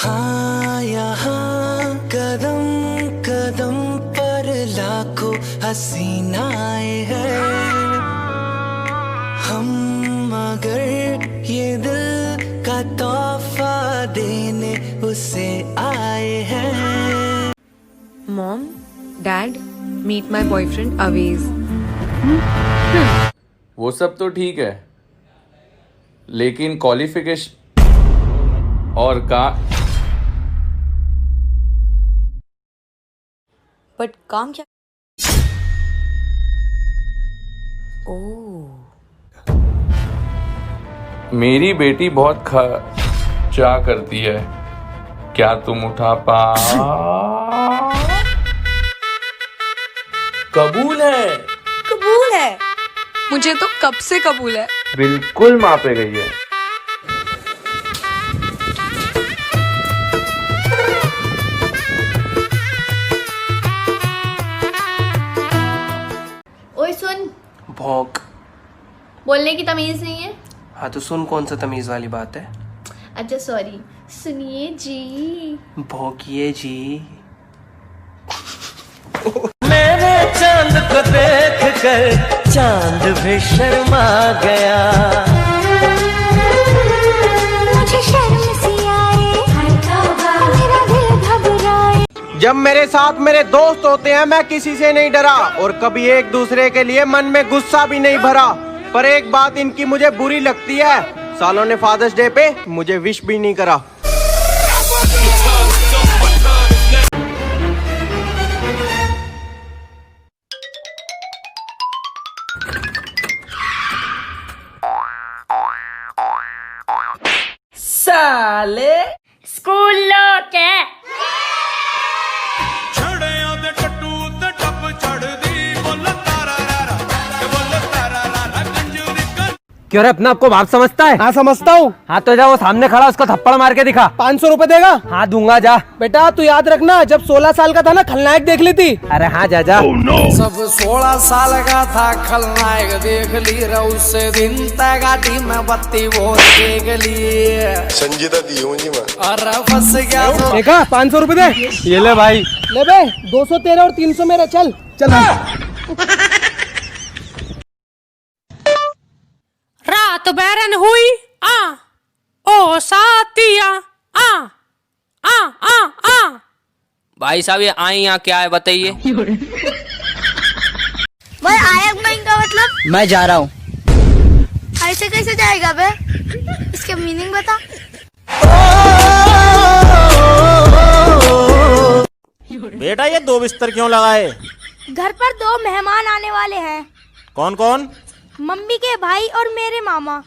हाँ यहाँ कदम कदम पर लाखों हसीनाएं हैं हम, मगर ये दिल का तोहफा देने उसे आए हैं। Mom, dad, meet my boyfriend Awez. वो सब तो ठीक है, लेकिन क्वालिफिकेशन और बट काम क्या? ओह, मेरी बेटी बहुत खर्चा करती है, क्या तुम उठा पा? कबूल है? कबूल है, मुझे तो कब से कबूल है। बिल्कुल माँ पे गई है। ओए सुन, भौंक। बोलने की तमीज नहीं है। हाँ तो सुन, कौन सा तमीज वाली बात है? अच्छा सॉरी, सुनिए जी। भौंकिए जी। मेरे चांद को देख कर चांद भी शर्मा गया, मुझे शर्म सी आए, मेरा दिल घबराए। जब मेरे साथ मेरे दोस्त होते हैं मैं किसी से नहीं डरा और कभी एक दूसरे के लिए मन में गुस्सा भी नहीं भरा, पर एक बात इनकी मुझे बुरी लगती है, सालों ने फादर्स डे पे मुझे विश भी नहीं करा। साले स्कूल लोग है। क्यों रे, अपना आपको बाप समझता है? हाँ समझता हूँ। हाँ तो जा, वो सामने खड़ा उसको थप्पड़ मार के दिखा। 500 रुपए देगा? हाँ दूंगा, जा। बेटा तू याद रखना, जब 16 साल का था ना खलनायक देख ली थी। अरे हाँ जा जा। सब 16 साल का था खलनायक देख ली, उससे दिन तक गाड़ी में बत्ती वो देख ली, संजीदा दी हूँ जी मैं। अरे फंस गया तो। देखा, 500 रुपए दे। ये ले भाई। ले बे, 200 तेरे और 300 मेरे। चल चल। रात बैरन हुई ओ साथिया भाई साहब ये आई यहाँ क्या है बताइए? भाई आया नहीं का मतलब? मैं जा रहा हूँ। ऐसे कैसे जाएगा बे? इसके मीनिंग बता। बेटा ये 2 बिस्तर क्यों लगाए? घर पर 2 मेहमान आने वाले हैं। कौन कौन? मम्मी के भाई और मेरे मामा।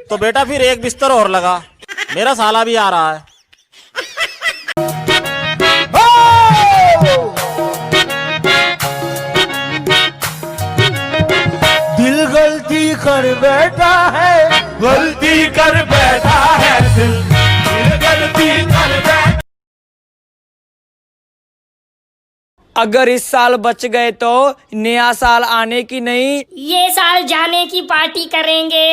तो बेटा फिर 1 बिस्तर और लगा, मेरा साला भी आ रहा है। दिल गलती कर बैठा है, गलती कर बैठा है दिल गलती कर बैठा। अगर इस साल बच गए तो नया साल आने की नहीं, ये साल जाने की पार्टी करेंगे।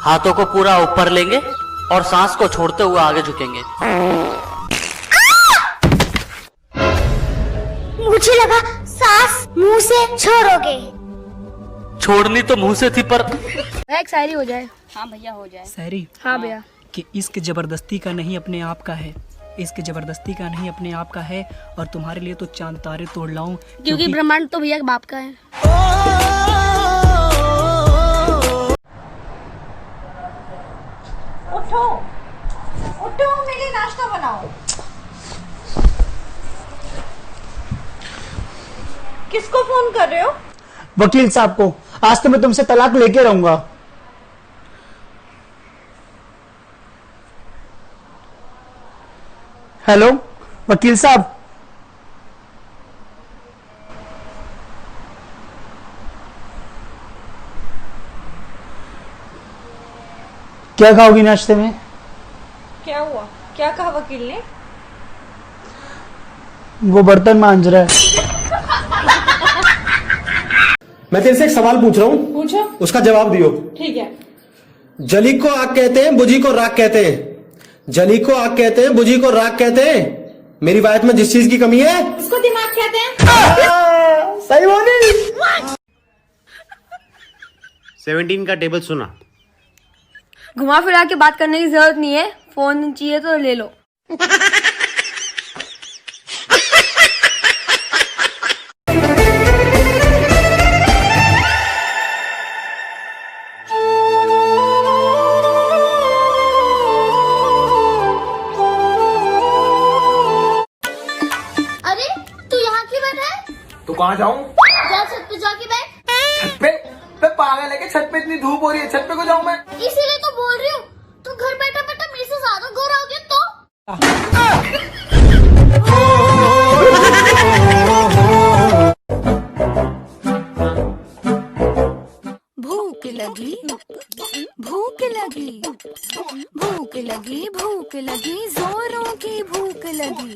हाथों को पूरा ऊपर लेंगे और सांस को छोड़ते हुए आगे झुकेंगे। मुझे लगा सांस मुंह से छोड़ोगे। छोड़नी तो मुंह से थी पर। एक शायरी हो जाए। हाँ भैया हो जाए। शायरी? हाँ भैया। कि इश्क जबरदस्ती का नहीं अपने आप का है, इश्क जबरदस्ती का नहीं अपने आप का है, और तुम्हारे लिए तो चांद तारे तोड़ लाऊं क्योंकि ब्रह्मांड तो भैया बाप का है। उठो उठो, मेरे लिए नाश्ता बनाओ। किसको फोन कर रहे हो? वकील साहब को। आज तो मैं तुमसे तलाक लेके रहूंगा। हेलो वकील साहब। क्या खाओगी नाश्ते में? क्या हुआ? क्या कहा वकील ने? वो बर्तन मांज रहा है। मैं तेरे से एक सवाल पूछ रहा हूँ, पूछो। उसका जवाब दियो। ठीक है। जली को आग कहते हैं, बुझी को राख कहते हैं। जली को आग कहते हैं, बुझी को राख कहते हैं। मेरी वाइफ में जिस चीज की कमी है उसको दिमाग कहते हैं। सही बोली। 17 का टेबल सुना। घुमा फिरा के बात करने की जरूरत नहीं है, फोन चाहिए तो ले लो। अरे तू यहाँ क्यों बैठा है? तो कहाँ जाऊँ? जा छत पे जाके बैठ। छत पे? पागल है कि छत पे इतनी धूप हो रही है, छत पे को जाऊँ मैं? इसीलिए तो बोल रही हूँ, तू घर बैठा बैठा मेरे से ज्यादा गोरा हो गया तो। भूख लगी, भूख लगी, भूख लगी, भूख लगी, जोरों की भूख लगी।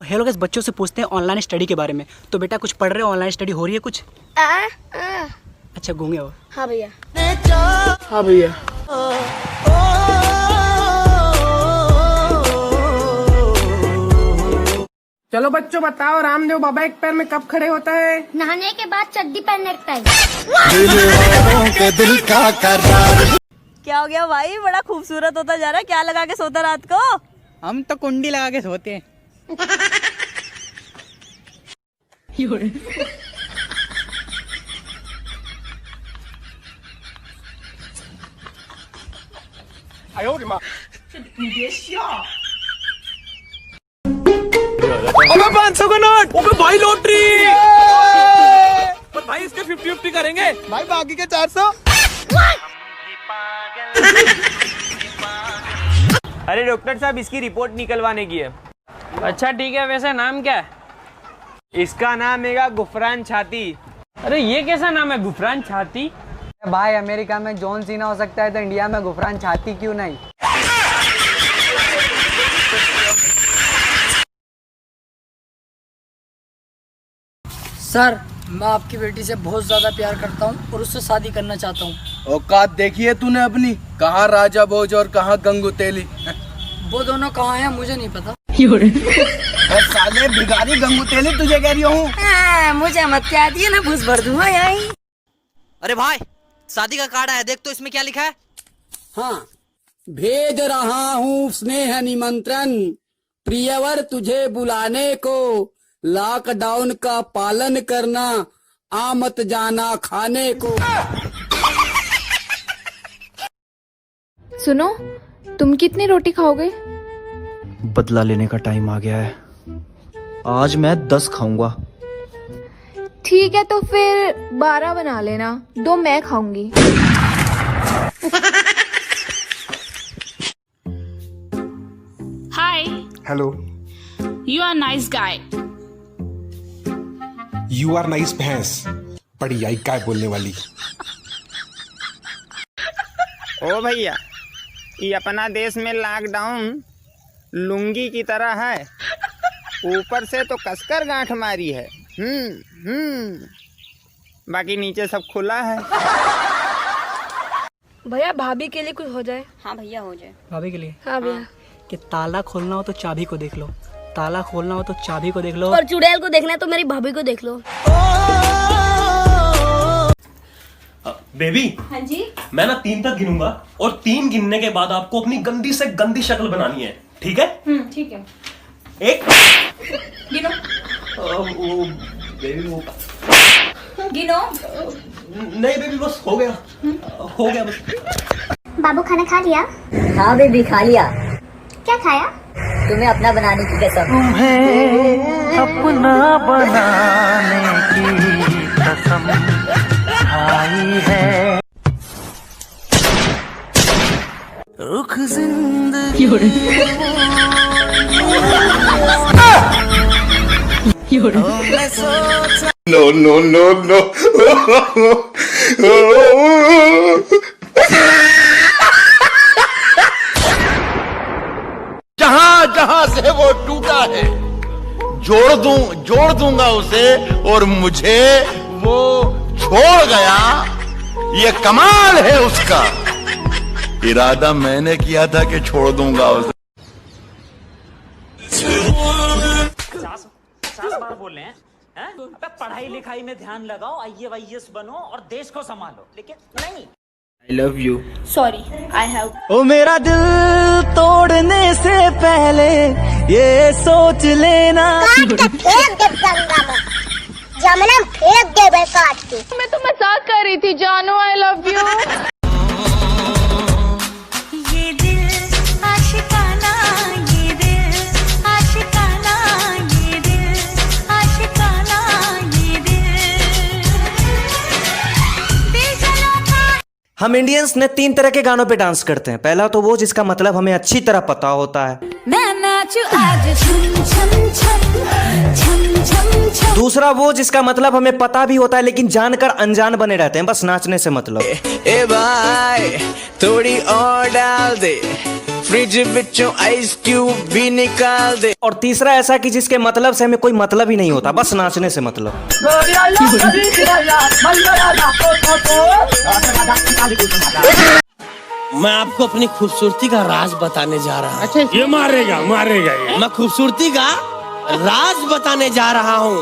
हेलो गाइस, बच्चों से पूछते हैं ऑनलाइन स्टडी के बारे में। तो बेटा कुछ पढ़ रहे हो? ऑनलाइन स्टडी हो रही है कुछ? अच्छा गूंगे हो? हाँ भैया। हाँ भैया। चलो बच्चों बताओ, रामदेव बाबा एक पैर में कब खड़े होता है? नहाने के बाद चड्डी पहनने का टाइम। क्या हो गया भाई, बड़ा खूबसूरत होता जा रहा है, क्या लगा के सोता रात को? हम तो कुंडी लगा के सोते हैं। अबे 500 का नोट। अबे भाई लॉटरी। पर भाई इसके 50-50 करेंगे भाई, बाकी के 400। अरे डॉक्टर साहब, इसकी रिपोर्ट निकलवाने की है। अच्छा ठीक है, वैसे नाम क्या है? इसका नाम है गुफरान छाती। अरे ये कैसा नाम है, गुफरान छाती? भाई अमेरिका में जॉन सीना हो सकता है तो इंडिया में गुफरान छाती क्यों नहीं? सर, मैं आपकी बेटी से बहुत ज्यादा प्यार करता हूँ और उससे शादी करना चाहता हूँ। औकात देखी है तूने अपनी? कहाँ राजा भोज और कहाँ गंगू तेली। वो दोनों कहाँ हैं मुझे नहीं पता। साले भिखारी गंगू तेली तुझे कह रही हूँ। मुझे मत क्या दिए ना, भूस भर दूंगा यहीं। अरे भाई, शादी का कार्ड आया, देख तो इसमें क्या लिखा है। हाँ, भेज रहा हूँ स्नेह निमंत्रण प्रियवर तुझे बुलाने को। लॉकडाउन का पालन करना, आ मत जाना खाने को। सुनो, तुम कितनी रोटी खाओगे? बदला लेने का टाइम आ गया है। आज मैं 10 खाऊंगा। ठीक है तो फिर 12 बना लेना, 2 मैं खाऊंगी। Hi, hello. You are nice guy. You are nice भैंस। बड़ी आई काय बोलने वाली। ओ भैया, ये अपना देश में लॉकडाउन लुंगी की तरह है, ऊपर से तो कसकर गांठ मारी है। बाकी नीचे सब खुला है। भैया भाभी के लिए कुछ हो जाए। हाँ भैया हो जाए। भाभी के लिए? हाँ भैया। कि ताला खोलना हो तो चाबी को देख लो, ताला खोलना हो तो चाबी को देख लो। और चुड़ैल को देखना है तो मेरी भाभी को देख लो। बेबी। हाँ जी। मैं ना 3 तक गिनूंगा और 3 गिनने के बाद आपको अपनी गंदी से गंदी शक्ल बनानी है, ठीक है? ठीक है। 1 गिनो। बेबी वो गिनो। नहीं बेबी, बस हो गया, हो गया बस। बाबू खाना खा लिया? हाँ बेबी खा लिया। क्या खाया? तुम्हें अपना बनाने की कसम। अपना बनाने की कसम खाई है। रुख जिंदगी नो नो नो नो। जहां जहां से वो टूटा है जोड़ दूंगा उसे और मुझे वो छोड़ गया, ये कमाल है उसका। इरादा मैंने किया था कि छोड़ दूंगा उसे। 50 बार बोल रहे हैं? अबे पढ़ाई लिखाई में ध्यान लगाओ, IAS बनो और देश को संभालो, लेकिन नहीं। I love you. Sorry, I have. ओ मेरा दिल तोड़ने से पहले ये सोच लेना। जमना फेंक दे बे काट के। मैं तो मजाक कर रही थी जानू, I love you. ये दिल आशिकाना, ये दिल आशिकाना, ये दिल आशिकाना, ये दिल जला था। हम इंडियंस ने 3 तरह के गानों पे डांस करते हैं। पहला तो वो जिसका मतलब हमें अच्छी तरह पता होता है। मैं नाचू आज छम छम छम छम छम छम। दूसरा वो जिसका मतलब हमें पता भी होता है लेकिन जानकर अनजान बने रहते हैं, बस नाचने से मतलब। ए भाई थोड़ी और डाल दे, फ्रिज विचों आइस क्यूब भी निकाल दे। और तीसरा ऐसा कि जिसके मतलब से हमें कोई मतलब ही नहीं होता, बस नाचने से मतलब। मैं आपको अपनी खूबसूरती का राज बताने जा रहा हूँ। अच्छा, ये मारेगा ये। मैं खूबसूरती का राज बताने जा रहा हूँ।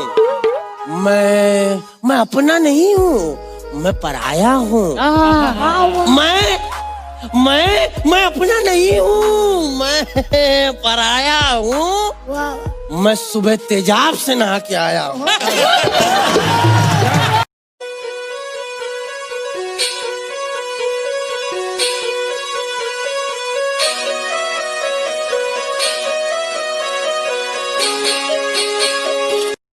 मैं अपना नहीं हूँ, मैं पराया हूँ। मैं अपना नहीं हूँ, मैं पराया हूँ। मैं सुबह तेजाब से नहा के आया हूँ।